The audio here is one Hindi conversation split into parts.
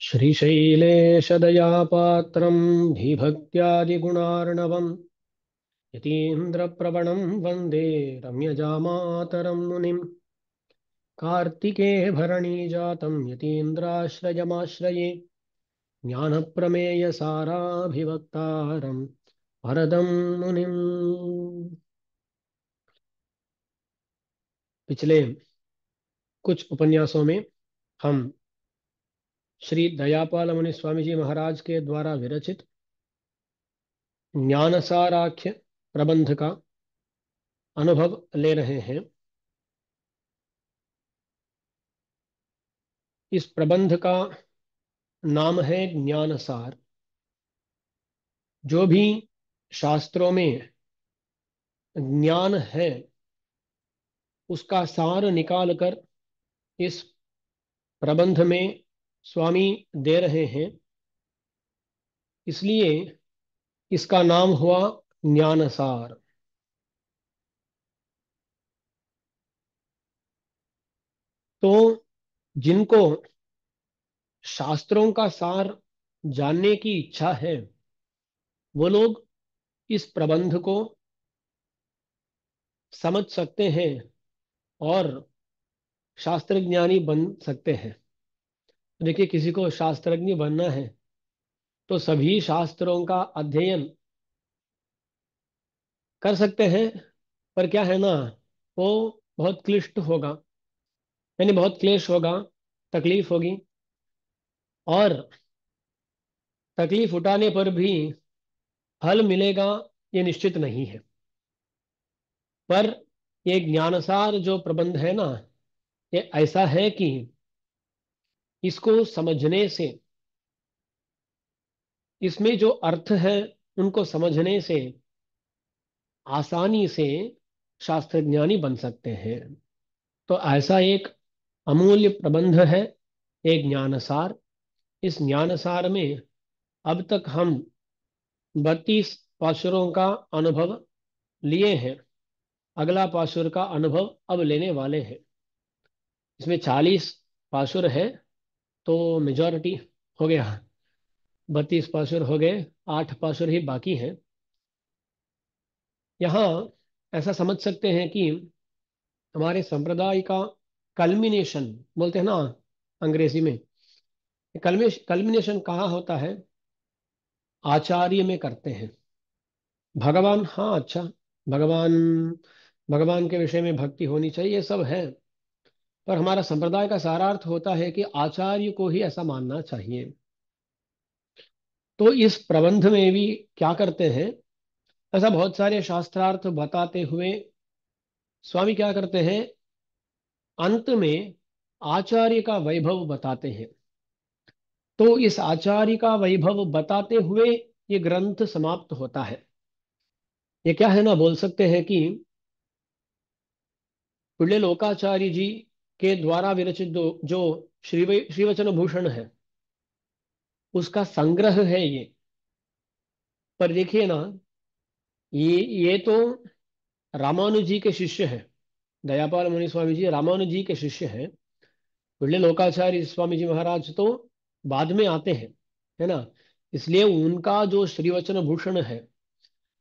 श्रीशैलेशदयापात्रं धीभक्त्यादिगुणार्णवम् यतीन्द्रप्रवणं वन्दे रम्यजामातरं मुनिम् कार्तिकेयभरणीजातं यतीन्द्राश्रयमाश्रये ज्ञानप्रमेयसाराभिवक्तारं वरदं मुनिम्। पिछले कुछ उपन्यासों में हम श्री दयापाल मुनि स्वामी जी महाराज के द्वारा विरचित ज्ञानसाराख्य प्रबंध का अनुभव ले रहे हैं। इस प्रबंध का नाम है ज्ञानसार। जो भी शास्त्रों में ज्ञान है उसका सार निकाल कर इस प्रबंध में स्वामी दे रहे हैं, इसलिए इसका नाम हुआ ज्ञानसार। तो जिनको शास्त्रों का सार जानने की इच्छा है वो लोग इस प्रबंध को समझ सकते हैं और शास्त्रज्ञानी बन सकते हैं। देखिए, किसी को शास्त्रज्ञ बनना है तो सभी शास्त्रों का अध्ययन कर सकते हैं, पर क्या है ना, वो बहुत क्लिष्ट होगा, यानी बहुत क्लेश होगा, तकलीफ होगी, और तकलीफ उठाने पर भी फल मिलेगा ये निश्चित नहीं है। पर ये ज्ञानसार जो प्रबंध है ना, ये ऐसा है कि इसको समझने से, इसमें जो अर्थ है उनको समझने से आसानी से शास्त्रज्ञानी बन सकते हैं। तो ऐसा एक अमूल्य प्रबंध है, एक ज्ञानसार। इस ज्ञानसार में अब तक हम 32 पाशुरों का अनुभव लिए हैं। अगला पाशुर का अनुभव अब लेने वाले हैं। इसमें 40 पाशुर है, तो मेजॉरिटी हो गया। 32 पाशुर हो गए, 8 पाशुर ही बाकी हैं। यहाँ ऐसा समझ सकते हैं कि हमारे संप्रदाय का कल्मिनेशन बोलते हैं ना अंग्रेजी में, कल्मिनेशन कहाँ होता है? आचार्य में करते हैं। भगवान, हाँ अच्छा, भगवान, भगवान के विषय में भक्ति होनी चाहिए, ये सब है। पर हमारा संप्रदाय का सारार्थ होता है कि आचार्य को ही ऐसा मानना चाहिए। तो इस प्रबंध में भी क्या करते हैं, ऐसा बहुत सारे शास्त्रार्थ बताते हुए स्वामी क्या करते हैं, अंत में आचार्य का वैभव बताते हैं। तो इस आचार्य का वैभव बताते हुए ये ग्रंथ समाप्त होता है। ये क्या है ना, बोल सकते हैं कि पुण्य लोकाचार्य जी के द्वारा विरचित जो श्रीवचन भूषण है उसका संग्रह है ये। पर देखिए ना, ये तो रामानुज जी के शिष्य है। दयापाल मुनि स्वामी जी रामानुज जी के शिष्य हैं। पुण्य लोकाचार्य स्वामी जी महाराज तो बाद में आते हैं, है ना। इसलिए उनका जो श्रीवचन भूषण है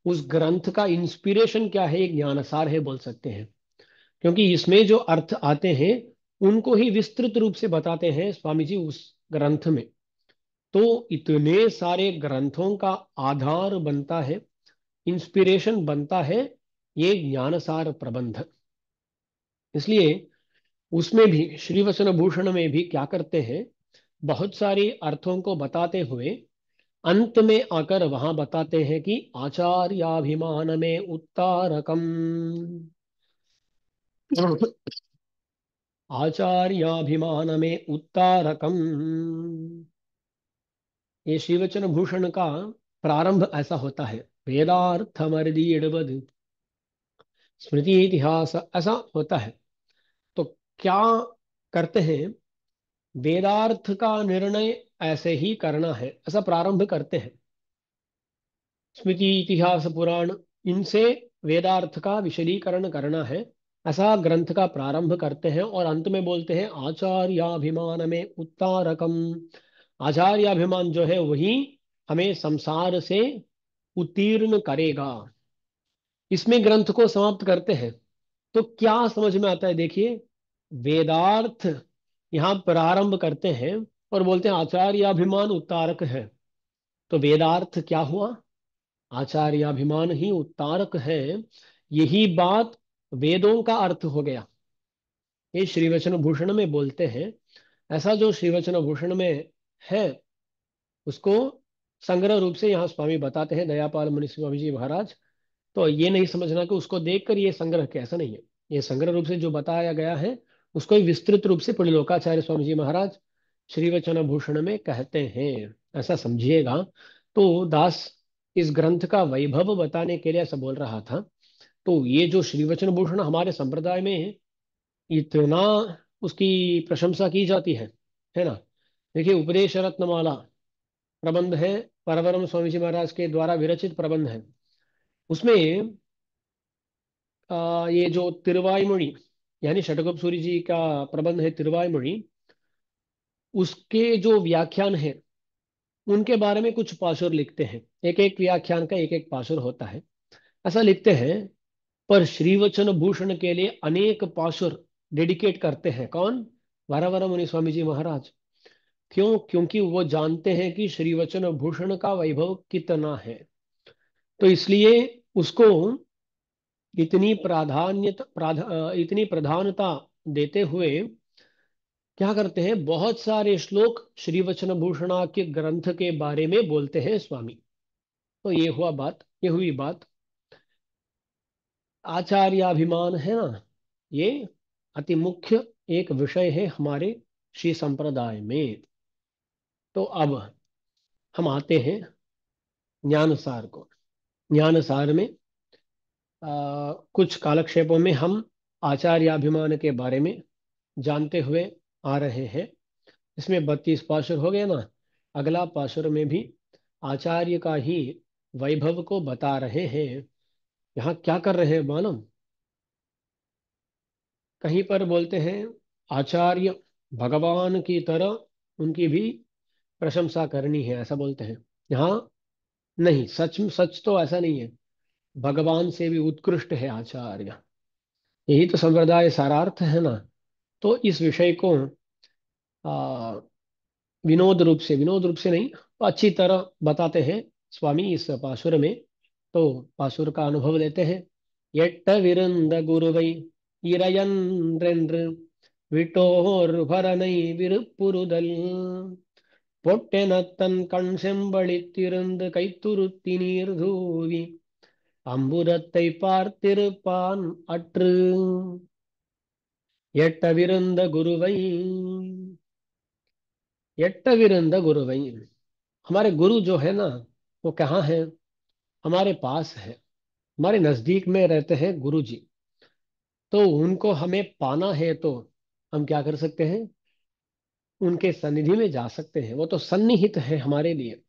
उस ग्रंथ का इंस्पिरेशन क्या है, एक ज्ञानसार है बोल सकते हैं। क्योंकि इसमें जो अर्थ आते हैं उनको ही विस्तृत रूप से बताते हैं स्वामी जी उस ग्रंथ में। तो इतने सारे ग्रंथों का आधार बनता है, इंस्पिरेशन बनता है ये ज्ञानसार प्रबंध। इसलिए उसमें भी श्रीवचन भूषण में भी क्या करते हैं, बहुत सारे अर्थों को बताते हुए अंत में आकर वहां बताते हैं कि आचार्याभिमान में उत्तारकम, आचार्याभिमान में उत्तारकम। ये श्रीवचन भूषण का प्रारंभ ऐसा होता है, वेदार्थमर्दीडवद स्मृति इतिहास, ऐसा होता है। तो क्या करते हैं, वेदार्थ का निर्णय ऐसे ही करना है ऐसा प्रारंभ करते हैं। स्मृति इतिहास पुराण, इनसे वेदार्थ का विशदीकरण करना है ऐसा ग्रंथ का प्रारंभ करते हैं और अंत में बोलते हैं आचार्याभिमान में उत्तारकम, आचार्याभिमान जो है वही हमें संसार से उत्तीर्ण करेगा। इसमें ग्रंथ को समाप्त करते हैं तो क्या समझ में आता है, देखिए। वेदार्थ यहाँ प्रारंभ करते हैं और बोलते हैं आचार्याभिमान उत्तारक है। तो वेदार्थ क्या हुआ? आचार्याभिमान ही उत्तारक है। यही बात वेदों का अर्थ हो गया। ये श्रीवचन भूषण में बोलते हैं। ऐसा जो श्रीवचन भूषण में है उसको संग्रह रूप से यहाँ स्वामी बताते हैं, दयापाल मुनि स्वामी जी महाराज। तो ये नहीं समझना कि उसको देखकर ये संग्रह कैसा नहीं है। ये संग्रह रूप से जो बताया गया है उसको ही विस्तृत रूप से पुण्यलोकाचार्य स्वामी जी महाराज श्रीवचन भूषण में कहते हैं, ऐसा समझिएगा। तो दास इस ग्रंथ का वैभव बताने के लिए ऐसा बोल रहा था। तो ये जो श्रीवचन भूषण हमारे संप्रदाय में इतना उसकी प्रशंसा की जाती है ना। देखिए, उपदेश रत्नमाला प्रबंध है, परवरम स्वामी जी महाराज के द्वारा विरचित प्रबंध है। उसमें ये जो तिरुवाइमொழி यानी षटकोप सूरी जी का प्रबंध है तिरुवाइमொழி, उसके जो व्याख्यान है उनके बारे में कुछ पाशुर लिखते हैं। एक एक व्याख्यान का एक एक पाशुर होता है, ऐसा लिखते हैं। पर श्रीवचन भूषण के लिए अनेक पाशुर डेडिकेट करते हैं कौन? वारावारा मुनि स्वामी जी महाराज। क्यों? क्योंकि वो जानते हैं कि श्रीवचन भूषण का वैभव कितना है। तो इसलिए उसको इतनी प्रधानता देते हुए क्या करते हैं, बहुत सारे श्लोक श्री वचन भूषणा के ग्रंथ के बारे में बोलते हैं स्वामी। तो ये हुई बात। आचार्याभिमान है ना, ये अति मुख्य एक विषय है हमारे श्री संप्रदाय में। तो अब हम आते हैं ज्ञानसार को। ज्ञानसार में कुछ कालक्षेपों में हम आचार्याभिमान के बारे में जानते हुए आ रहे हैं। इसमें 32 पाशुर हो गए ना। अगला पाशुर में भी आचार्य का ही वैभव को बता रहे हैं। यहाँ क्या कर रहे हैं मालूम? कहीं पर बोलते हैं आचार्य भगवान की तरह उनकी भी प्रशंसा करनी है, ऐसा बोलते हैं। यहाँ नहीं, सच सच तो ऐसा नहीं है। भगवान से भी उत्कृष्ट है आचार्य। यही तो संप्रदाय सारार्थ है ना। तो इस विषय को आ, विनोद रूप से नहीं तो अच्छी तरह बताते हैं स्वामी इस पाशुर में। तो पाशुर का अनुभव लेते हैं। எட்ட விருந்த குருவை இறையன்றென்று விட்டோர் பரனை விருப்புறுதல் பொட்டெனத்தன் கண் செம்பளித்திருந்து கைத்துருத்தி நீர் தூவி அம்புதத்தை பார்த்திருப்பான் அற்று எட்ட விருந்த குருவை। எட்ட விருந்த गुरुवै, हमारे गुरु जो है ना वो कहाँ है? हमारे पास है, हमारे नजदीक में रहते हैं गुरु जी। तो उनको हमें पाना है तो हम क्या कर सकते हैं? उनके सन्निधि में जा सकते हैं। वो तो सन्निहित है हमारे लिए।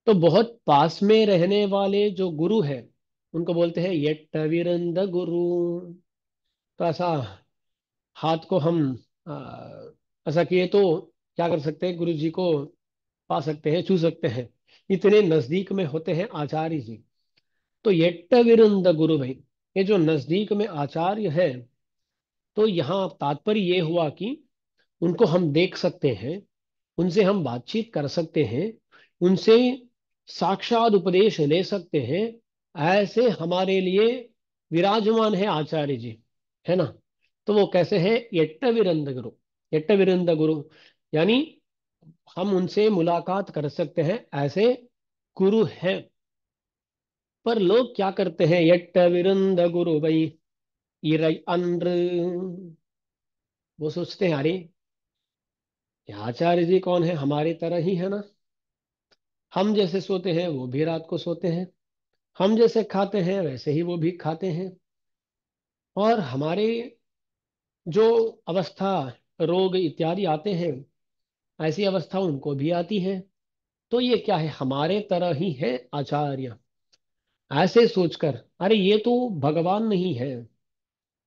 तो बहुत पास में रहने वाले जो गुरु है उनको बोलते हैं यट्ट विरंद गुरु। तो ऐसा हाथ को हम आ, ऐसा किए तो क्या कर सकते हैं? गुरु जी को पा सकते हैं, छू सकते हैं। इतने नजदीक में होते हैं आचार्य जी। तो यट्ट विरुंद गुरु भाई, ये जो नजदीक में आचार्य है, तो यहाँ तात्पर्य ये हुआ कि उनको हम देख सकते हैं, उनसे हम बातचीत कर सकते हैं, उनसे साक्षात उपदेश ले सकते हैं। ऐसे हमारे लिए विराजमान है आचार्य जी, है ना। तो वो कैसे है? यट्ट विरंद गुरु। यट्ट विरंद गुरु यानी हम उनसे मुलाकात कर सकते हैं, ऐसे गुरु हैं। पर लोग क्या करते हैं? यट्ट विरंद गुरु भाई इरई अंद्र। वो सोचते हैं अरे ये आचार्य जी कौन है? हमारी तरह ही है ना। हम जैसे सोते हैं वो भी रात को सोते हैं, हम जैसे खाते हैं वैसे ही वो भी खाते हैं। और हमारे जो अवस्था, रोग इत्यादि आते हैं, ऐसी अवस्था उनको भी आती है। तो ये क्या है? हमारे तरह ही है आचार्य। ऐसे सोचकर अरे ये तो भगवान नहीं है,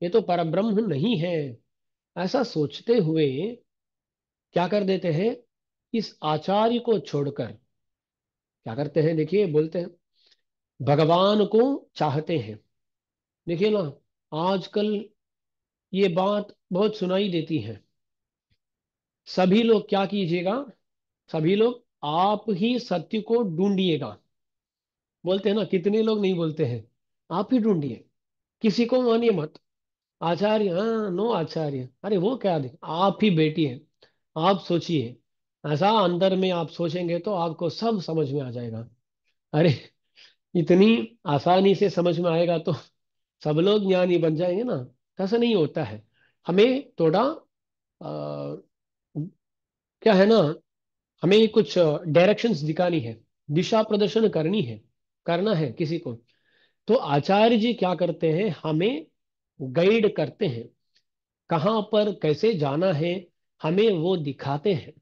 ये तो परब्रह्म नहीं है, ऐसा सोचते हुए क्या कर देते हैं? इस आचार्य को छोड़कर क्या करते हैं, देखिए बोलते हैं भगवान को चाहते हैं। देखिए ना, आजकल ये बात बहुत सुनाई देती है। सभी लोग क्या कीजिएगा, सभी लोग आप ही सत्य को ढूंढिएगा। बोलते हैं ना, कितने लोग नहीं बोलते हैं आप ही ढूंढिए, किसी को मानिए मत। आचार्य, हाँ नो आचार्य, अरे वो क्या दे, आप ही बेटी है, आप सोचिए। ऐसा अंदर में आप सोचेंगे तो आपको सब समझ में आ जाएगा। अरे इतनी आसानी से समझ में आएगा तो सब लोग ज्ञानी बन जाएंगे ना। ऐसा नहीं होता है। हमें थोड़ा क्या है ना, हमें कुछ डायरेक्शंस दिखानी है, दिशा प्रदर्शन करनी है, करना है किसी को। तो आचार्य जी क्या करते हैं, हमें गाइड करते हैं, कहाँ पर कैसे जाना है हमें वो दिखाते हैं।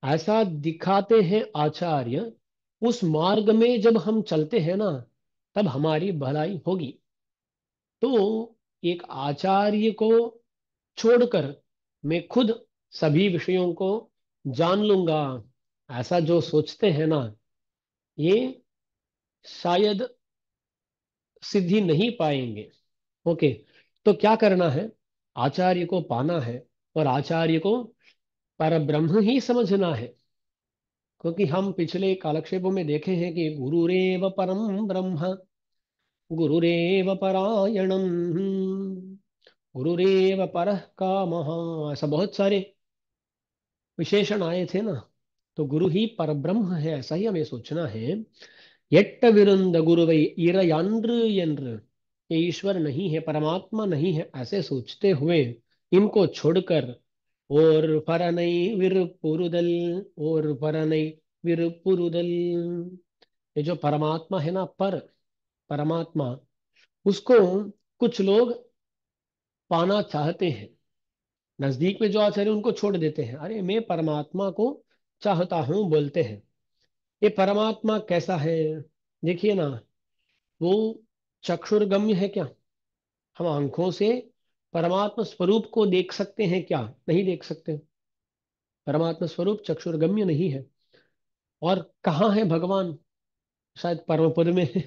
ऐसा दिखाते हैं आचार्य। उस मार्ग में जब हम चलते हैं ना, तब हमारी भलाई होगी। तो एक आचार्य को छोड़कर मैं खुद सभी विषयों को जान लूंगा, ऐसा जो सोचते हैं ना, ये शायद सिद्धि नहीं पाएंगे। ओके। तो क्या करना है, आचार्य को पाना है और आचार्य को पर ब्रह्म ही समझना है। क्योंकि हम पिछले कालक्षेपों में देखे हैं कि गुरुरेव परम ब्रह्म, गुरुरेव परायणम, गुरुरेव परः कामः, ऐसा बहुत सारे विशेषण आए थे ना। तो गुरु ही परब्रह्म है, ऐसा ही हमें सोचना है। எட்டவிருந்த குருவை இறையன்று என்று, ये ईश्वर नहीं है, परमात्मा नहीं है, ऐसे सोचते हुए इनको छोड़कर और परनै विरुपुरुदल, और परनै विरुपुरुदल, ये जो परमात्मा है ना, परमात्मा, उसको कुछ लोग पाना चाहते हैं। नजदीक में जो आचार्य उनको छोड़ देते हैं, अरे मैं परमात्मा को चाहता हूं बोलते हैं। ये परमात्मा कैसा है, देखिए ना, वो चक्षुर्गम्य है क्या? हम आंखों से परमात्मा स्वरूप को देख सकते हैं क्या? नहीं देख सकते। परमात्मा स्वरूप चक्षुर्गम्य नहीं है। और कहाँ है भगवान? शायद परम पद में है।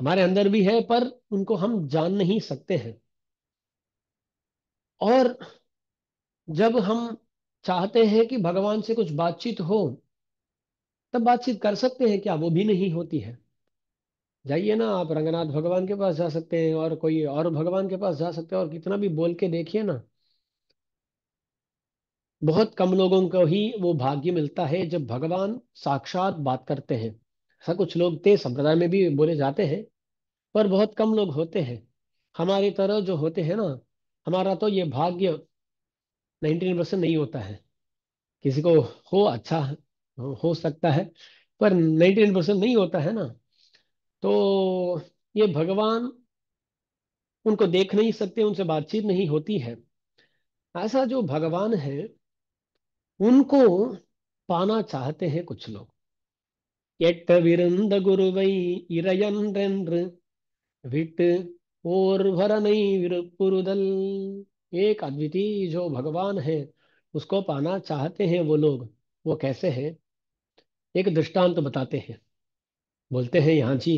हमारे अंदर भी है, पर उनको हम जान नहीं सकते हैं। और जब हम चाहते हैं कि भगवान से कुछ बातचीत हो, तब बातचीत कर सकते हैं क्या? वो भी नहीं होती है। जाइए ना, आप रंगनाथ भगवान के पास जा सकते हैं, और कोई और भगवान के पास जा सकते हैं, और कितना भी बोल के देखिए ना, बहुत कम लोगों को ही वो भाग्य मिलता है जब भगवान साक्षात बात करते हैं। ऐसा कुछ लोग थे, संप्रदाय में भी बोले जाते हैं, पर बहुत कम लोग होते हैं। हमारी तरह जो होते हैं ना, हमारा तो ये भाग्य 99% नहीं होता है। किसी को हो, अच्छा हो सकता है, पर 99% नहीं होता है ना। तो ये भगवान, उनको देख नहीं सकते, उनसे बातचीत नहीं होती है। ऐसा जो भगवान है, उनको पाना चाहते हैं कुछ लोग। எட்டவிருந்த குருவை இறையன்றென்று விட்டு और भरनै विरुपुरुदल, एक अद्वितीय जो भगवान है उसको पाना चाहते हैं वो लोग। वो कैसे हैं, एक दृष्टांत बताते हैं। बोलते हैं यहाँ जी,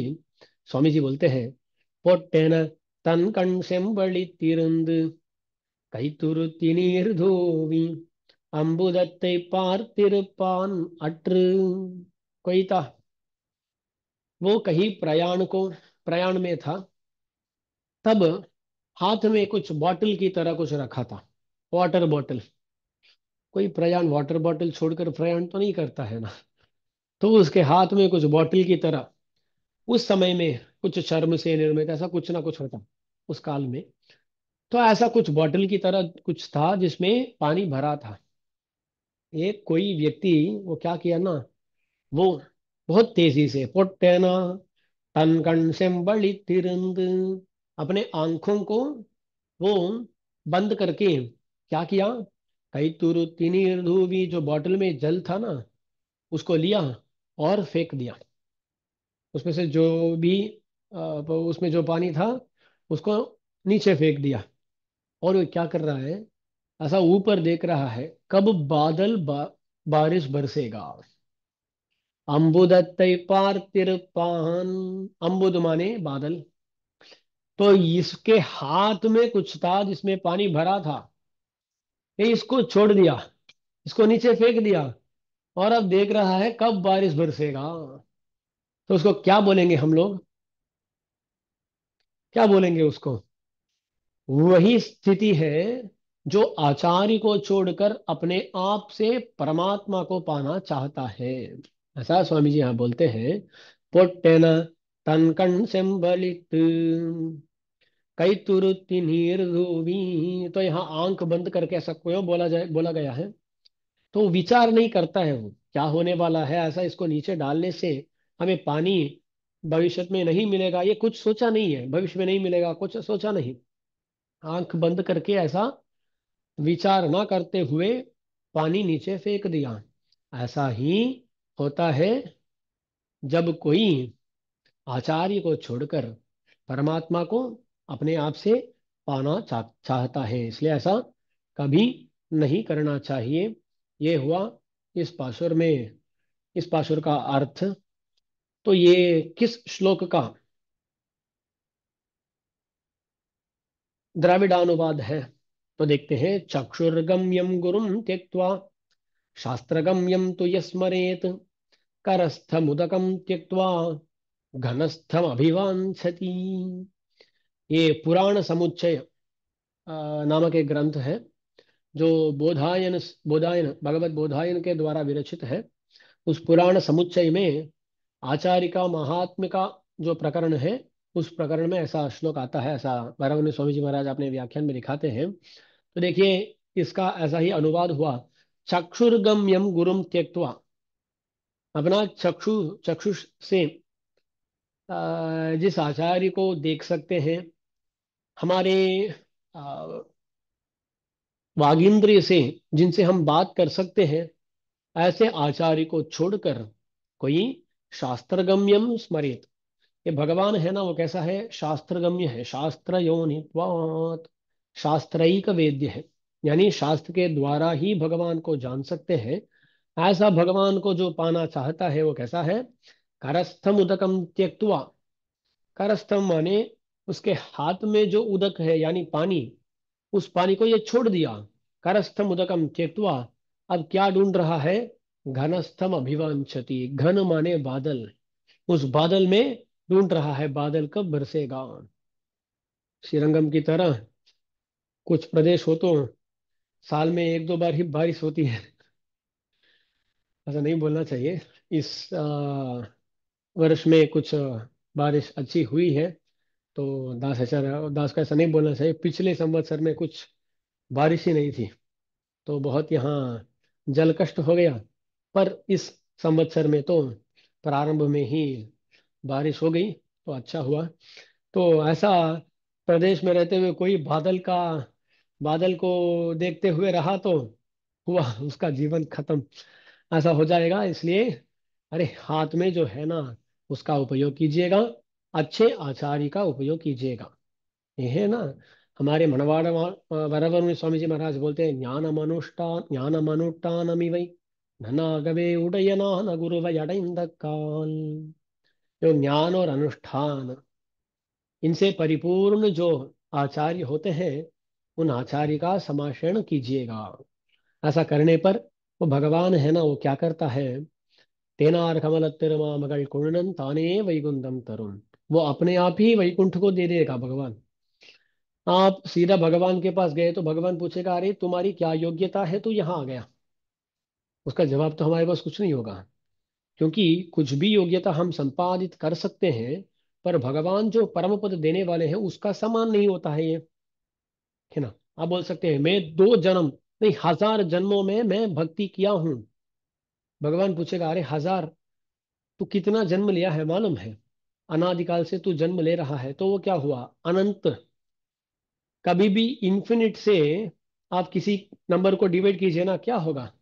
स्वामी जी बोलते हैं, பொட்டென தன் கண் செம்பழித்திருந்து கைத்துருத்தி நீர் தூவி அம்புதத்தை பார்த்திருப்பான் अट्र। कोई था, वो कहीं प्रयाण में था। तब हाथ में कुछ बॉटल की तरह कुछ रखा था, वाटर बॉटल। कोई प्रयाण वाटर बॉटल छोड़कर प्रयाण तो नहीं करता है ना। तो उसके हाथ में कुछ बॉटल की तरह, उस समय में कुछ चर्म से निर्मित ऐसा कुछ ना कुछ होता उस काल में। तो ऐसा कुछ बॉटल की तरह कुछ था जिसमें पानी भरा था। एक कोई व्यक्ति, वो क्या किया ना, वो बहुत तेजी से பொட்டென தன் கண் செம்பழித்திருந்து, अपने आंखों को वो बंद करके क्या किया, कई तुरु तिनीर धूबी, जो बॉटल में जल था ना, उसको लिया और फेंक दिया। उसमें से जो भी उसमें जो पानी था उसको नीचे फेंक दिया। और वो क्या कर रहा है, ऐसा ऊपर देख रहा है, कब बादल बारिश बरसेगा। अम्बुदत्तै पार्तिरपान, अम्बुद माने बादल। तो इसके हाथ में कुछ था जिसमें पानी भरा था, ये इसको छोड़ दिया, इसको नीचे फेंक दिया, और अब देख रहा है कब बारिश बरसेगा। तो उसको क्या बोलेंगे हम लोग, क्या बोलेंगे उसको? वही स्थिति है जो आचार्य को छोड़कर अपने आप से परमात्मा को पाना चाहता है। ऐसा स्वामी जी यहाँ बोलते हैं, पोट्टेन तनकण सेंबलित कई तुरुति नीर धोवी। तो यहाँ आंख बंद करके ऐसा क्यों बोला गया है? तो विचार नहीं करता है वो क्या होने वाला है, ऐसा इसको नीचे डालने से हमें पानी भविष्य में नहीं मिलेगा, ये कुछ सोचा नहीं है, भविष्य में नहीं मिलेगा कुछ सोचा नहीं। आंख बंद करके ऐसा विचार ना करते हुए पानी नीचे फेंक दिया। ऐसा ही होता है जब कोई आचार्य को छोड़कर परमात्मा को अपने आप से पाना चाहता है, इसलिए ऐसा कभी नहीं करना चाहिए। ये हुआ इस पाशुर में, इस पाशुर का अर्थ। तो ये किस श्लोक का द्राविडानुवाद है? तो देखते हैं, चक्षुर्गम्यम गुरुम त्यक्त्वा शास्त्रगम्यम तो यस्मरेत करस्थमुदकम त्यक्त्वा घनस्थम अभिवांछति। ये पुराण समुच्चय नामक एक ग्रंथ है, जो बोधायन भगवत बोधायन के द्वारा विरचित है। उस पुराण समुच्चय में आचार्य का महात्म्य का जो प्रकरण है, उस प्रकरण में ऐसा श्लोक आता है, ऐसा वैराग्य स्वामी जी महाराज अपने व्याख्यान में दिखाते हैं। तो देखिए, इसका ऐसा ही अनुवाद हुआ, चक्षुर्गम्यम गुरुम त्यक्त्वा, अपना चक्षुष से जिस आचार्य को देख सकते हैं, हमारे वागींद्रिय से जिनसे हम बात कर सकते हैं, ऐसे आचार्य को छोड़कर कोई शास्त्रगम्यम स्मरेत। ये भगवान है ना, वो कैसा है? शास्त्रगम्य है, शास्त्र योनित्वात्, शास्त्रैक वेद्य है, यानी शास्त्र के द्वारा ही भगवान को जान सकते हैं। ऐसा भगवान को जो पाना चाहता है वो कैसा है? करस्थम उदकम त्यक्त्वा, करस्थम माने उसके हाथ में जो उदक है यानी पानी, उस पानी को ये छोड़ दिया। करस्थम उदकम त्यक्त्वा, अब क्या ढूंढ रहा है? घनस्थम अभिवांछति, घन माने बादल, उस बादल में ढूंढ रहा है बादल कब बरसेगा। श्रीरंगम की तरह कुछ प्रदेश हो तो साल में एक दो बार ही बारिश होती है, ऐसा नहीं बोलना चाहिए। इस वर्ष में कुछ बारिश अच्छी हुई है, तो दास ऐसा, दास का ऐसा नहीं बोलना चाहिए, पिछले संवत्सर में कुछ बारिश ही नहीं थी, तो बहुत यहाँ जल कष्ट हो गया। पर इस संवत्सर में तो प्रारंभ में ही बारिश हो गई, तो अच्छा हुआ। तो ऐसा प्रदेश में रहते हुए कोई बादल को देखते हुए रहा तो हुआ उसका जीवन खत्म, ऐसा हो जाएगा। इसलिए अरे हाथ में जो है ना, उसका उपयोग कीजिएगा, अच्छे आचार्य का उपयोग कीजिएगा। ये है ना, हमारे मनवाड़ वरवर में स्वामी जी महाराज बोलते हैं, ज्ञानमनुष्ठानमिवै धनागवे उडयना न गुरुवयडैंद काल। जो ज्ञान और अनुष्ठान, इनसे परिपूर्ण जो आचार्य होते हैं, उन आचार्य का समाशरण कीजिएगा। ऐसा करने पर वो भगवान है ना, वो क्या करता है? तेनार कमल तिरुमा मगल कुणन ताने वैकुंठम तरुण, वो अपने आप ही वैकुंठ को दे देगा भगवान। आप सीधा भगवान के पास गए तो भगवान पूछेगा, अरे तुम्हारी क्या योग्यता है, तू यहाँ आ गया? उसका जवाब तो हमारे पास कुछ नहीं होगा, क्योंकि कुछ भी योग्यता हम संपादित कर सकते हैं, पर भगवान जो परम पद देने वाले हैं उसका समान नहीं होता है ये, है ना। आप बोल सकते हैं मैं 2 जन्म नहीं 1000 जन्मों में मैं भक्ति किया हूं। भगवान पूछेगा, अरे 1000, तू कितना जन्म लिया है मालूम है? अनादिकाल से तू जन्म ले रहा है, तो वो क्या हुआ? अनंत। कभी भी इंफिनिट से आप किसी नंबर को डिवाइड कीजिए ना, क्या होगा?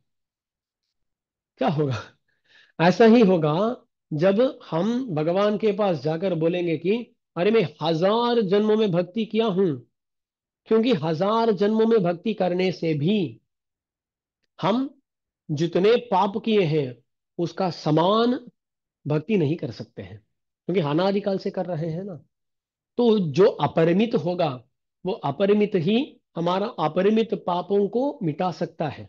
क्या होगा? ऐसा ही होगा जब हम भगवान के पास जाकर बोलेंगे कि अरे मैं 1000 जन्मों में भक्ति किया हूं, क्योंकि 1000 जन्मों में भक्ति करने से भी हम जितने पाप किए हैं उसका समान भक्ति नहीं कर सकते हैं, क्योंकि अनादिकाल से कर रहे हैं ना। तो जो अपरिमित होगा, वो अपरिमित ही हमारा अपरिमित पापों को मिटा सकता है।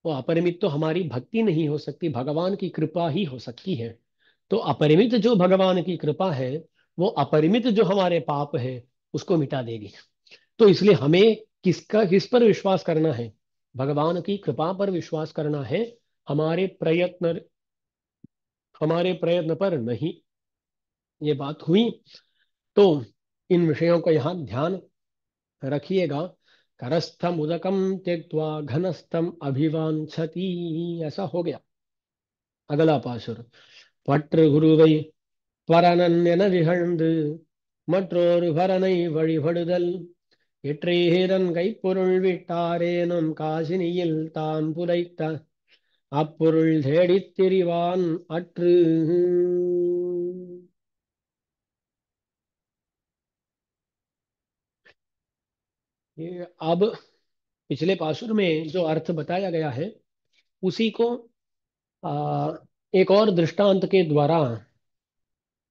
वो अपरिमित तो हमारी भक्ति नहीं हो सकती, भगवान की कृपा ही हो सकती है। तो अपरिमित जो भगवान की कृपा है, वो अपरिमित जो हमारे पाप है उसको मिटा देगी। तो इसलिए हमें किस पर विश्वास करना है? भगवान की कृपा पर विश्वास करना है, हमारे प्रयत्न हमारे प्रयत्न पर नहीं। ये बात हुई। तो इन विषयों को यहाँ ध्यान रखिएगा। करस्थम उदकम त्यक्त्वा घनस्थम अभिवांछति, ऐसा हो गया। अगला पाशुर। पट्र गुरुवै பரனன்யன விகழ்ந்து மற்றொரு பரனை வழிபடுதல் எற்றேரன் கைப்பொருள் விட்டாரேனும் காசினியில் தான் புதைத்த அப்பொருள் தேடித் திரிவான் அற்று। ये अब पिछले पासुर में जो अर्थ बताया गया है उसी को आ, एक और दृष्टांत के द्वारा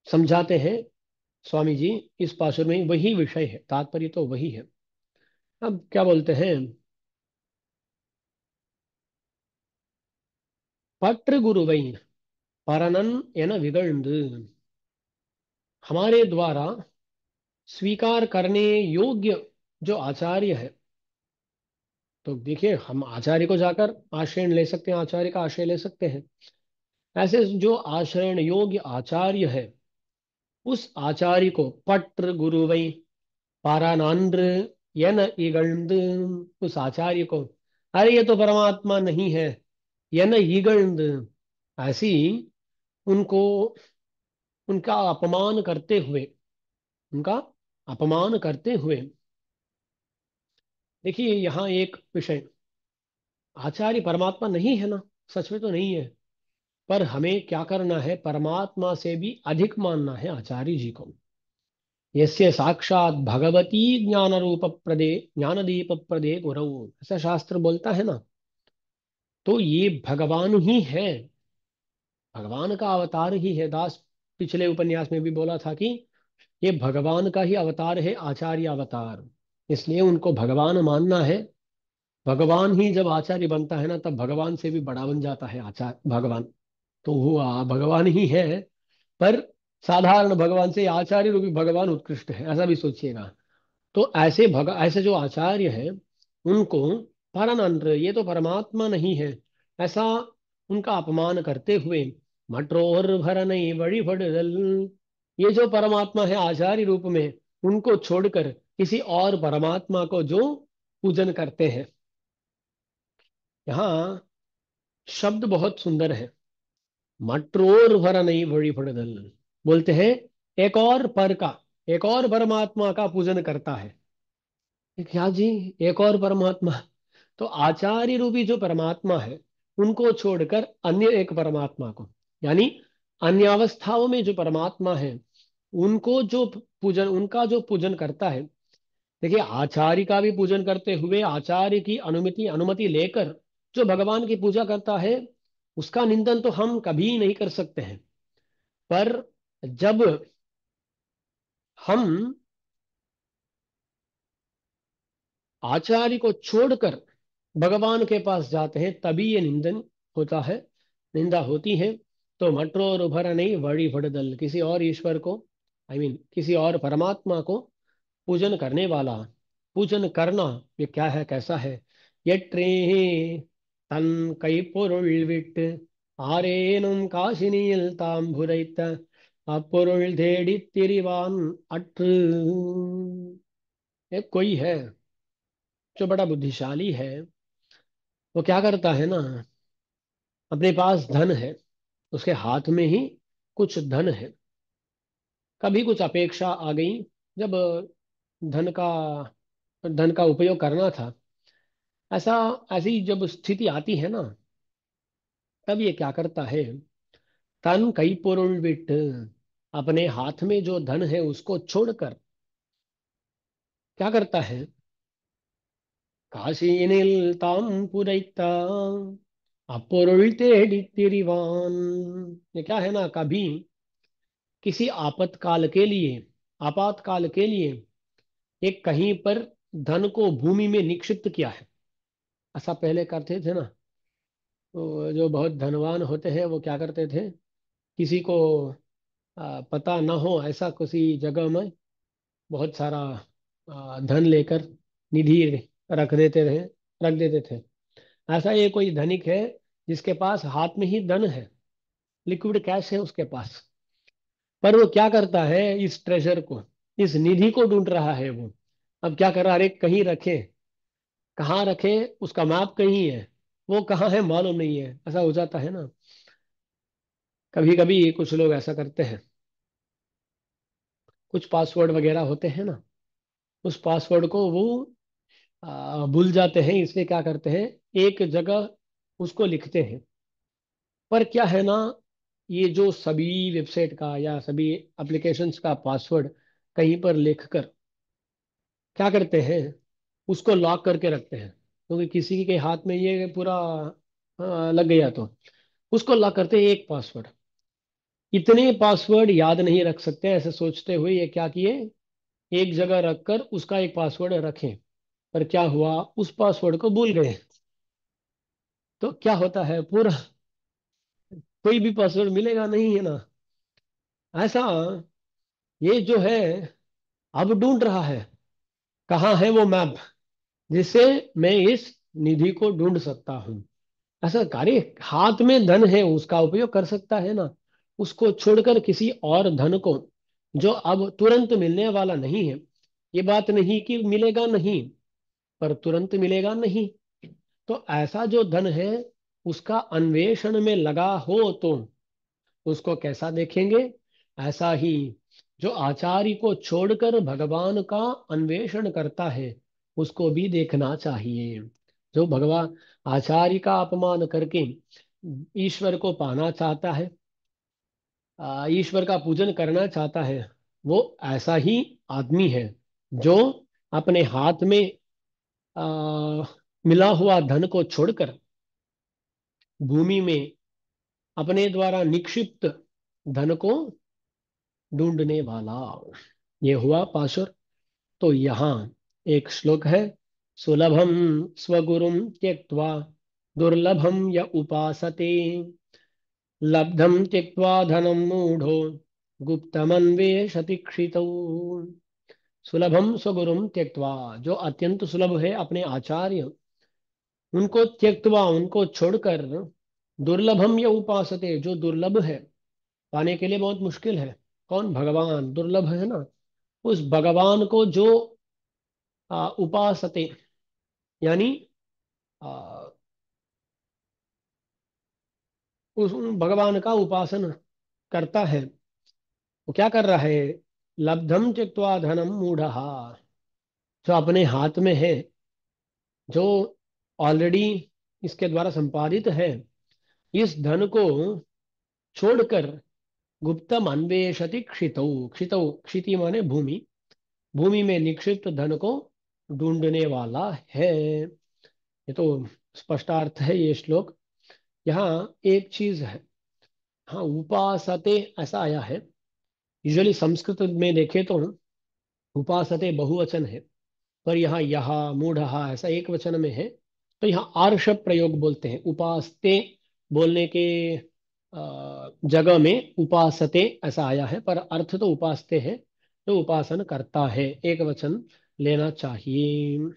समझाते हैं स्वामी जी। इस पासुर में वही विषय है, तात्पर्य तो वही है। अब क्या बोलते हैं? பற்று குருவை பரணன் என விகழ்ந்து, हमारे द्वारा स्वीकार करने योग्य जो आचार्य है। तो देखिए, हम आचार्य को जाकर आश्रय ले सकते हैं, आचार्य का आश्रय ले सकते हैं। ऐसे जो आश्रय योग्य आचार्य है, उस आचार्य को पट्र गुरुवै पारानांद्र यन इगழ்ந்து, उस आचार्य को, अरे ये तो परमात्मा नहीं है, यन इगழ்ந்து, ऐसी उनको उनका अपमान करते हुए, उनका अपमान करते हुए। देखिए यहाँ एक विषय, आचार्य परमात्मा नहीं है ना, सच में तो नहीं है। पर हमें क्या करना है? परमात्मा से भी अधिक मानना है आचार्य जी को। यस्य साक्षात भगवती ज्ञान रूप प्रदे ज्ञानदीप प्रदे गुरु, ऐसा शास्त्र बोलता है ना। तो ये भगवान ही है, भगवान का अवतार ही है। दास पिछले उपन्यास में भी बोला था कि ये भगवान का ही अवतार है, आचार्य अवतार। इसलिए उनको भगवान मानना है। भगवान ही जब आचार्य बनता है ना, तब भगवान से भी बड़ा बन जाता है आचार्य भगवान। तो हुआ भगवान ही है, पर साधारण भगवान से आचार्य रूपी भगवान उत्कृष्ट है, ऐसा भी सोचिएगा। तो ऐसे जो आचार्य है उनको परनंत्र, ये तो परमात्मा नहीं है, ऐसा उनका अपमान करते हुए मट्रोर भर नहीं बड़ी फटदल, ये जो परमात्मा है आचार्य रूप में, उनको छोड़कर किसी और परमात्मा को जो पूजन करते हैं। यहाँ शब्द बहुत सुंदर है। मट्रोर भर नहीं बड़ी फटदल, बोलते हैं एक और पर का, एक और परमात्मा का पूजन करता है। क्या जी? एक और परमात्मा? तो आचार्य रूपी जो परमात्मा है उनको छोड़कर अन्य एक परमात्मा को, यानी अन्य अवस्थाओं में जो परमात्मा है उनको जो पूजन, उनका जो पूजन करता है। देखिए, आचार्य का भी पूजन करते हुए आचार्य की अनुमति अनुमति लेकर जो भगवान की पूजा करता है, उसका निंदन तो हम कभी नहीं कर सकते हैं। पर जब हम आचार्य को छोड़कर भगवान के पास जाते हैं, तभी ये निंदन होता है, निंदा होती है। तो मट्रोर उभर नहीं वड़ी फड़दल, किसी और ईश्वर को, किसी और परमात्मा को पूजन करने वाला, पूजन करना, ये क्या है, कैसा है? यट्रे तन कई பொருள் விட்டு ஆரேனும் காசினியில் தாம் புதைத்த அப்பொருள் தேடித் திரிவான் அற்று। एक कोई है जो बड़ा बुद्धिशाली है, वो क्या करता है ना, अपने पास धन है, उसके हाथ में ही कुछ धन है। कभी कुछ अपेक्षा आ गई, जब धन का धन का उपयोग करना था, ऐसा ऐसी जब स्थिति आती है ना, तब ये क्या करता है? तन कई पोरुल विट, अपने हाथ में जो धन है उसको छोड़कर क्या करता है? काशीनिल ताम पुरैता, अपोरुल तेड़ी तिरिवान। ये क्या है ना, कभी किसी आपातकाल के लिए एक कहीं पर धन को भूमि में निक्षिप्त किया है। ऐसा पहले करते थे ना। तो जो बहुत धनवान होते हैं वो क्या करते थे, किसी को पता न हो ऐसा किसी जगह में बहुत सारा धन लेकर निधि रख देते थे। ऐसा ये कोई धनिक है जिसके पास हाथ में ही धन है, लिक्विड कैश है उसके पास, पर वो क्या करता है, इस ट्रेजर को, इस निधि को ढूंढ रहा है वो। अब क्या कर रहा है, अरे कहीं रखे, कहाँ रखे, उसका मैप कहीं है, वो कहाँ है मालूम नहीं है, ऐसा हो जाता है ना। कभी कभी कुछ लोग ऐसा करते हैं, कुछ पासवर्ड वगैरह होते हैं ना, उस पासवर्ड को वो भूल जाते हैं, इसलिए क्या करते हैं, एक जगह उसको लिखते हैं। पर क्या है ना, ये जो सभी वेबसाइट का या सभी एप्लीकेशंस का पासवर्ड कहीं पर लिखकर क्या करते हैं, उसको लॉक करके रखते हैं, क्योंकि किसी के हाथ में ये पूरा लग गया तो उसको लॉक करते हैं एक पासवर्ड। इतने पासवर्ड याद नहीं रख सकते, ऐसे सोचते हुए ये क्या किए, एक जगह रखकर उसका एक पासवर्ड रखें। पर क्या हुआ, उस पासवर्ड को भूल गए। तो क्या होता है, पूरा कोई भी पासवर्ड मिलेगा नहीं है ना। ऐसा ये जो है अब ढूंढ रहा है, कहाँ है वो मैप जिससे मैं इस निधि को ढूंढ सकता हूँ। ऐसा कार्य, हाथ में धन है उसका उपयोग कर सकता है ना, उसको छोड़कर किसी और धन को जो अब तुरंत मिलने वाला नहीं है। ये बात नहीं कि मिलेगा नहीं, पर तुरंत मिलेगा नहीं। तो ऐसा जो धन है उसका अन्वेषण में लगा हो तो उसको कैसा देखेंगे, ऐसा ही जो आचार्य को छोड़कर भगवान का अन्वेषण करता है उसको भी देखना चाहिए। जो भगवान आचार्य का अपमान करके ईश्वर को पाना चाहता है, ईश्वर का पूजन करना चाहता है, वो ऐसा ही आदमी है जो अपने हाथ में आ, मिला हुआ धन को छोड़कर भूमि में अपने द्वारा निक्षिप्त धन को ढूंढने वाला। ये हुआ पाशुर। तो यहाँ एक श्लोक है, सुलभम स्वगुरुम त्यक्त्वा दुर्लभम य उपासते, लब्धम त्यक्त्वा धनम मूढ़ो गुप्तमन्वेषति क्षितौ। सुलभम स्वगुरुम त्यक्त्वा, जो अत्यंत सुलभ है अपने आचार्य, उनको त्यक्त्वा, उनको छोड़कर, दुर्लभम या उपासते, जो दुर्लभ है, पाने के लिए बहुत मुश्किल है, कौन, भगवान दुर्लभ है ना, उस भगवान को जो उपासते, यानी आ, उस भगवान का उपासन करता है, वो क्या कर रहा है, लब्धम त्यक्त्वा धनम मूढ़हा, जो अपने हाथ में है, जो ऑलरेडी इसके द्वारा संपादित है, इस धन को छोड़कर गुप्तम अन्वेषति क्षितौ, क्षितौ क्षिति माने भूमि, भूमि में निक्षिप्त धन को ढूंढने वाला है। ये तो स्पष्टार्थ है ये श्लोक। यहाँ एक चीज है, हाँ, उपासते ऐसा आया है। यूजुअली संस्कृत में देखे तो उपासते बहुवचन है, पर यहाँ यह मूढ़हा ऐसा एक वचन में है। तो यहाँ आर्ष प्रयोग बोलते हैं, उपासते बोलने के जगह में उपासते ऐसा आया है, पर अर्थ तो उपासते है, तो उपासन करता है, एक वचन लेना चाहिए।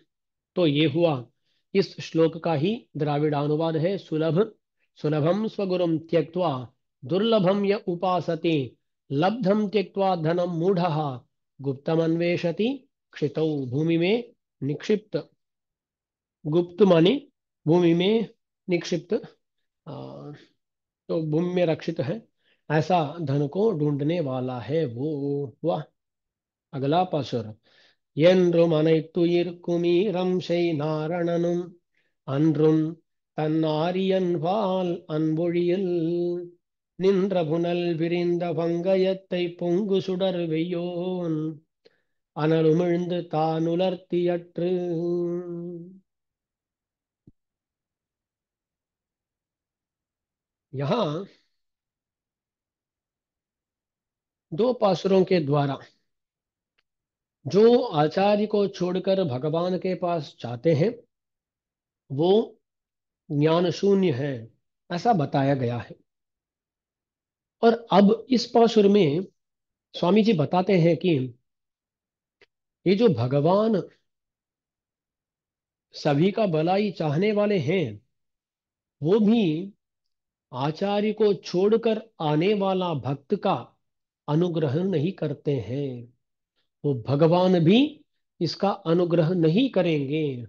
तो ये हुआ इस श्लोक का ही द्राविडानुवाद है, सुलभ सुलभम स्वगुरुम त्यक्त्वा दुर्लभम य उपासते, लब्धम त्यक्त्वा धनम मूढ़ः गुप्तम अन्वेषति क्षितौ। भूमि में निक्षिप्त, गुप्त माने भूमि में निक्षिप्त, तो भूमि में रक्षित है, ऐसा धन को ढूंढने वाला है वो। वाह। अगला पासुर, என்றும் அனைத்துயிர்க்கும் ஈரம் நாரணனும் அன்றும் தன்னாரியன்பால் அன்பொழியில் நின்ற புனல் விரிந்த பங்கயத்தை பொங்கு சுடர் வெய்யோன் அனலுமிழ்ந்து தானுலர்த்தியற்று। यहाँ दो पासुरों के द्वारा जो आचार्य को छोड़कर भगवान के पास जाते हैं वो ज्ञान शून्य है, ऐसा बताया गया है। और अब इस पासुर में स्वामी जी बताते हैं कि ये जो भगवान सभी का भलाई चाहने वाले हैं, वो भी आचार्य को छोड़कर आने वाला भक्त का अनुग्रह नहीं करते हैं। वो भगवान भी इसका अनुग्रह नहीं करेंगे।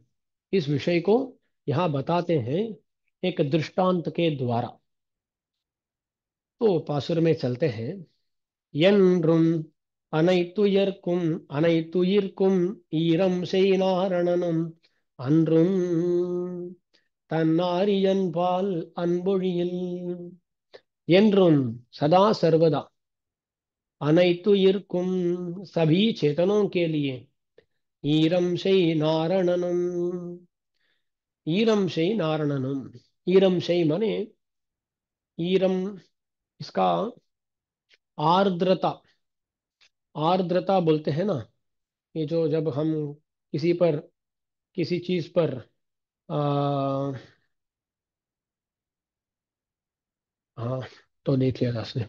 इस विषय को यहाँ बताते हैं एक दृष्टांत के द्वारा। तो पासुर में चलते हैं। यन्रुम अनैतुयर्कुम अनैतुयिर्कुम ஈரம் செய்நாரணனும் அன்றும் தன்னாரியன்பால் அன்பொழியில் என்றும் सदा सर्वदा अनैतुयिर्कुम सभी चेतनों के लिए ஈரம் செய்நாரணனும் ईरम से नारायणनम। ईरम से माने ईरम, इसका आर्द्रता, आर्द्रता बोलते हैं ना। ये जो जब हम किसी पर किसी चीज पर आ, हाँ, तो देख लिया था उसने।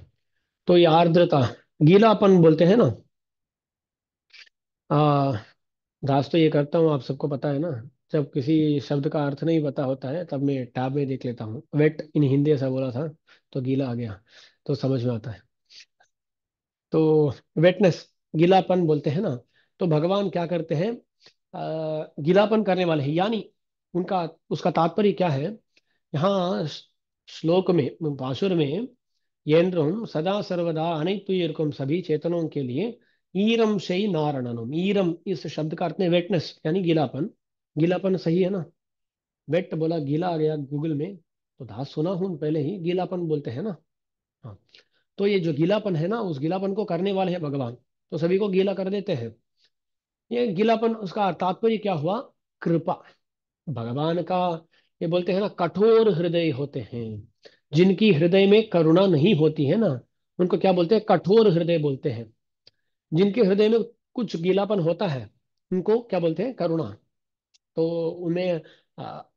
तो ये आर्द्रता, गीलापन बोलते हैं ना। आ, दास तो ये करता हूँ, आप सबको पता है ना। जब किसी शब्द का अर्थ नहीं पता होता है तब मैं टैब में देख लेता हूँ। वेट इन हिंदी ऐसा बोला था तो गीला आ गया, तो समझ में आता है। तो वेटनेस, गीलापन बोलते हैं ना। तो भगवान क्या करते हैं, गीलापन करने वाले हैं, यानी उनका उसका तात्पर्य क्या है। यहाँ श्लोक में, पाशुर में, येन्द्रम सदा सर्वदा अनैतुयर्कुम सभी चेतनों के लिए ईरम से नारणनम। ईरम इस शब्द का अर्थ है वेटनेस, यानी गीलापन। गीलापन सही है ना। वेट बोला, गीला आ गया गूगल में, तो दास सुना हूं पहले ही, गीलापन बोलते हैं ना। हाँ, तो ये जो गीलापन है ना, उस गीलापन को करने वाले हैं भगवान, तो सभी को गीला कर देते हैं। ये गीलापन, उसका तात्पर्य क्या हुआ, कृपा। भगवान का, ये बोलते हैं ना, कठोर हृदय होते हैं। जिनकी हृदय में करुणा नहीं होती है ना, उनको क्या बोलते हैं, कठोर हृदय बोलते हैं। जिनके हृदय में कुछ गीलापन होता है उनको क्या बोलते हैं, करुणा। तो उन्हें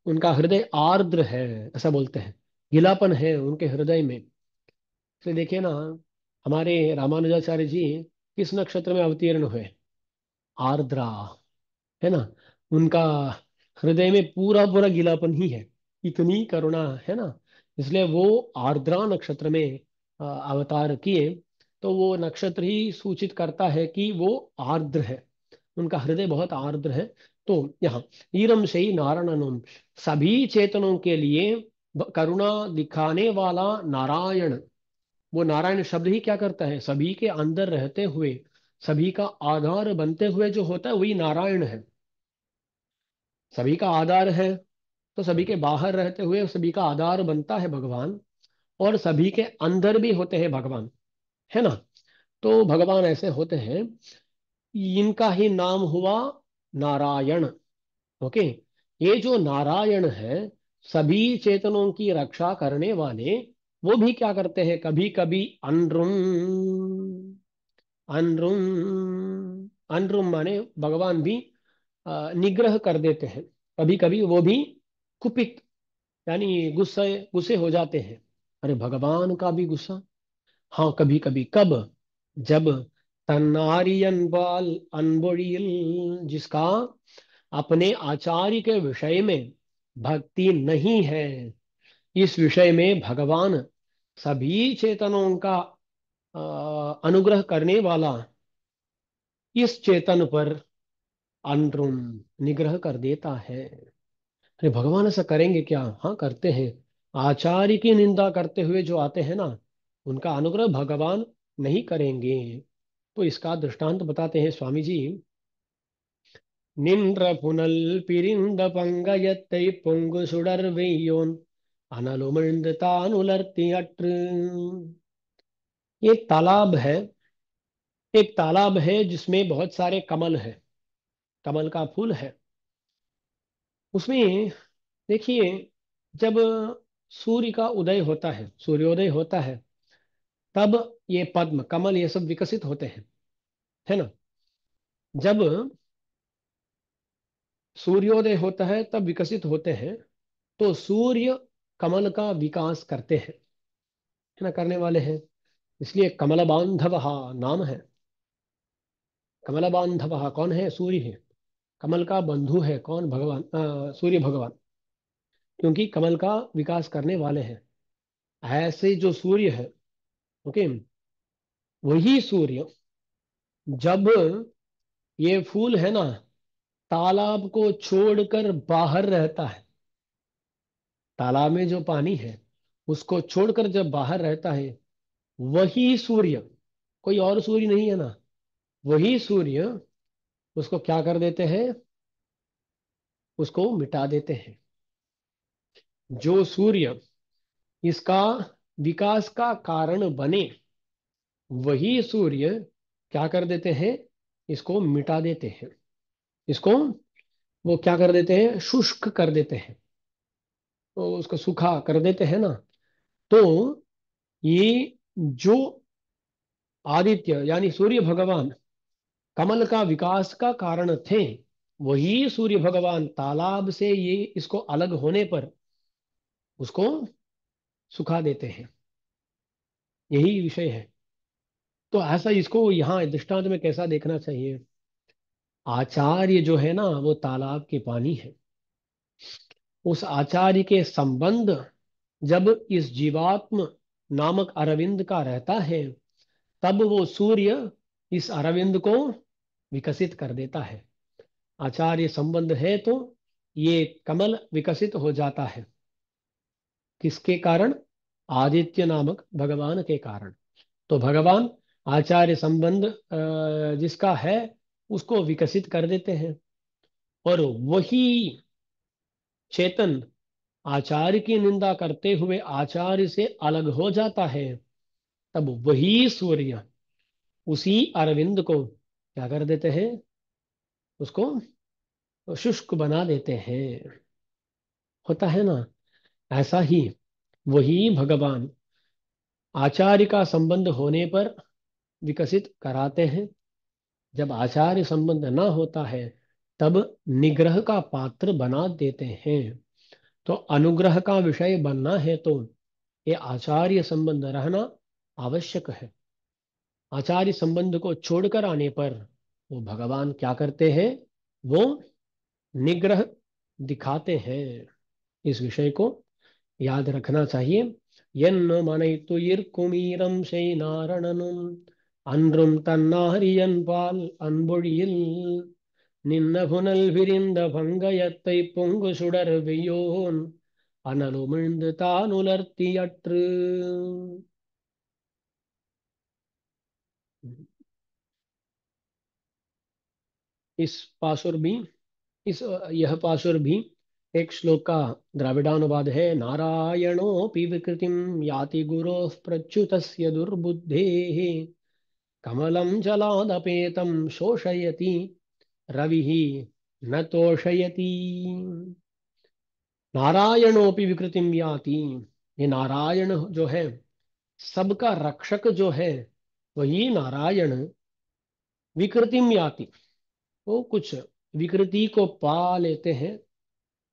उनका हृदय आर्द्र है, ऐसा बोलते हैं। गीलापन है उनके हृदय में। तो देखिए ना, हमारे रामानुजाचार्य जी किस नक्षत्र में अवतीर्ण हुए, आर्द्रा, है ना। उनका हृदय में पूरा पूरा गीलापन ही है, इतनी करुणा है ना। इसलिए वो आर्द्रा नक्षत्र में अवतार किए। तो वो नक्षत्र ही सूचित करता है कि वो आर्द्र है, उनका हृदय बहुत आर्द्र है। तो यहाँ ईरम से ही नारायणनुम, सभी चेतनों के लिए करुणा दिखाने वाला नारायण। वो नारायण शब्द ही क्या करता है, सभी के अंदर रहते हुए सभी का आधार बनते हुए जो होता है वही नारायण है। सभी का आधार है, तो सभी के बाहर रहते हुए सभी का आधार बनता है भगवान। और सभी के अंदर भी होते हैं भगवान, है ना। तो भगवान ऐसे होते हैं, इनका ही नाम हुआ नारायण। ओके। ये जो नारायण है, सभी चेतनों की रक्षा करने वाले, वो भी क्या करते हैं, कभी कभी अनरुम, अनरुम, अनरुम माने भगवान भी निग्रह कर देते हैं। कभी कभी वो भी कुपित, यानी गुस्से गुस्से हो जाते हैं। अरे भगवान का भी गुस्सा, हाँ कभी कभी। कब, जब तन्नारियन बाल अनबोड़ियल, जिसका अपने आचार्य के विषय में भक्ति नहीं है। इस विषय में भगवान सभी चेतनों का अनुग्रह करने वाला इस चेतन पर अनरुम, निग्रह कर देता है। अरे भगवान ऐसा करेंगे क्या, हाँ करते हैं। आचार्य की निंदा करते हुए जो आते हैं ना, उनका अनुग्रह भगवान नहीं करेंगे। तो इसका दृष्टांत बताते हैं स्वामी जी। நின்ற புனல் பிரிந்த பங்கயத்தை பொங்கு சுடர் வெய்யோன் அனலுமிழ்ந்து தான் உலர்த்தி அற்று। एक तालाब है, एक तालाब है जिसमें बहुत सारे कमल है, कमल का फूल है उसमें। देखिए, जब सूर्य का उदय होता है, सूर्योदय होता है, तब ये पद्म कमल ये सब विकसित होते हैं, है ना। जब सूर्योदय होता है तब विकसित होते हैं, तो सूर्य कमल का विकास करते हैं, है ना, करने वाले हैं। इसलिए कमल बांधव नाम है। कमल बांधव कौन है? सूर्य है। कमल का बंधु है कौन? भगवान, सूर्य भगवान, क्योंकि कमल का विकास करने वाले हैं। ऐसे जो सूर्य है, ओके, वही सूर्य जब ये फूल है ना, तालाब को छोड़कर बाहर रहता है, तालाब में जो पानी है उसको छोड़कर जब बाहर रहता है, वही सूर्य, कोई और सूर्य नहीं है ना, वही सूर्य उसको क्या कर देते हैं? उसको मिटा देते हैं। जो सूर्य इसका विकास का कारण बने, वही सूर्य क्या कर देते हैं? इसको मिटा देते हैं। इसको वो क्या कर देते हैं? शुष्क कर देते हैं, तो उसको सूखा कर देते हैं ना। तो ये जो आदित्य यानी सूर्य भगवान कमल का विकास का कारण थे, वही सूर्य भगवान तालाब से ये इसको अलग होने पर उसको सुखा देते हैं। यही विषय है। तो ऐसा इसको यहाँ दृष्टांत में कैसा देखना चाहिए? आचार्य जो है ना, वो तालाब के पानी है। उस आचार्य के संबंध जब इस जीवात्म नामक अरविंद का रहता है, तब वो सूर्य इस अरविंद को विकसित कर देता है। आचार्य संबंध है तो ये कमल विकसित हो जाता है। किसके कारण? आदित्य नामक भगवान के कारण। तो भगवान आचार्य संबंध जिसका है उसको विकसित कर देते हैं, और वही चेतन आचार्य की निंदा करते हुए आचार्य से अलग हो जाता है। तब वही सूर्य उसी अरविंद को क्या कर देते हैं? उसको शुष्क बना देते हैं। होता है ना। ऐसा ही वही भगवान आचार्य का संबंध होने पर विकसित कराते हैं। जब आचार्य संबंध ना होता है, तब निग्रह का पात्र बना देते हैं। तो अनुग्रह का विषय बनना है तो ये आचार्य संबंध रहना आवश्यक है। आचार्य संबंध को छोड़कर आने पर वो भगवान क्या करते हैं? वो निग्रह दिखाते हैं। इस विषय को याद रखना चाहिए। यन्न मनैतुयिर कुमीरं शेनारणनुम அன்றும் தன்னாரியன் பால் அன்பொழியில் நின்ன புனல் விரிந்த பங்கயத்தை பொங்கு சுடர் வெய்யோன் அனலுமிழ்ந்து தான் உலர்த்தியற்று। इस पासुर भी इस यह पासुर भी एक श्लोक का द्राविडानुवाद है। नारायणोऽपि विकृतिं याति गुरोः प्रच्युतस्य दुर्बुद्धेः कमलं जलादपेतं शोषयति रविः न तोषयति। नारायणोऽपि विकृतिं याति, ये नारायण जो है, सबका रक्षक जो है, वही नारायण विकृतिम याति, वो कुछ विकृति को पा लेते हैं।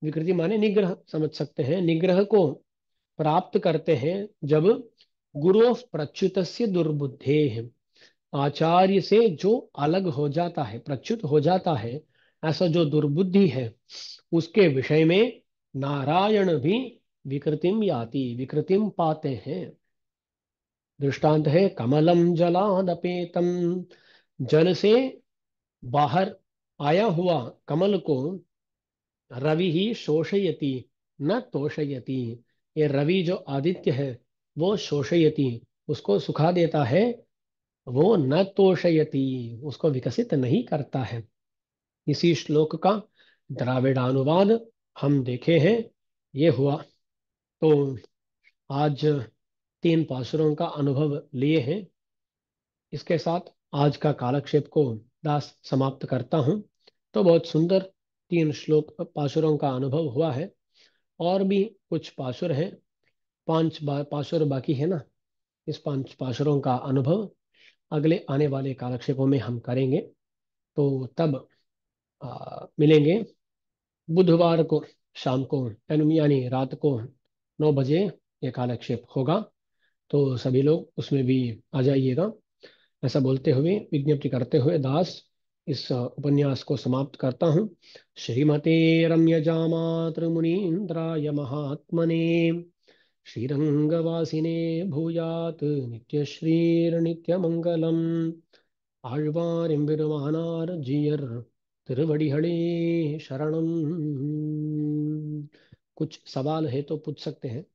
विकृति माने निग्रह, समझ सकते हैं, निग्रह को प्राप्त करते हैं जब गुरु प्रच्युतस्य दुर्बुद्धे, आचार्य से जो अलग हो जाता है, प्रच्युत हो जाता है, ऐसा जो दुर्बुद्धि है, उसके विषय में नारायण भी विकृतिम याति, विकृतिम पाते हैं। दृष्टांत है कमलम जलादपेतम, जल से बाहर आया हुआ कमल को रवि ही शोषयति न तोषयति। ये रवि जो आदित्य है वो शोषयति, उसको सुखा देता है, वो न तोषयति, उसको विकसित नहीं करता है। इसी श्लोक का द्राविडानुवाद हम देखे हैं। ये हुआ। तो आज 3 पासुरों का अनुभव लिए हैं। इसके साथ आज का कालक्षेप को दास समाप्त करता हूँ। तो बहुत सुंदर 3 श्लोक पासुरों का अनुभव हुआ है। और भी कुछ पासुर हैं, पाशुर बाकी है ना, इस 5 पाशुरों का अनुभव अगले आने वाले कालक्षेपों में हम करेंगे। तो तब मिलेंगे बुधवार को शाम को, यानी रात को 9 बजे ये कालक्षेप होगा। तो सभी लोग उसमें भी आ जाइएगा। ऐसा बोलते हुए, विज्ञप्ति करते हुए दास इस उपन्यास को समाप्त करता हूँ। श्रीमते रम्यजामातृ मुनीन्द्राय महात्मने श्रीरंगवासिने भूयात् नित्यश्रीर्नित्यमङ्गलम्। ஆழ்வார் எம்பெருமானார் ஜீயர் திருவடிகளே शरणम। कुछ सवाल है तो पूछ सकते हैं।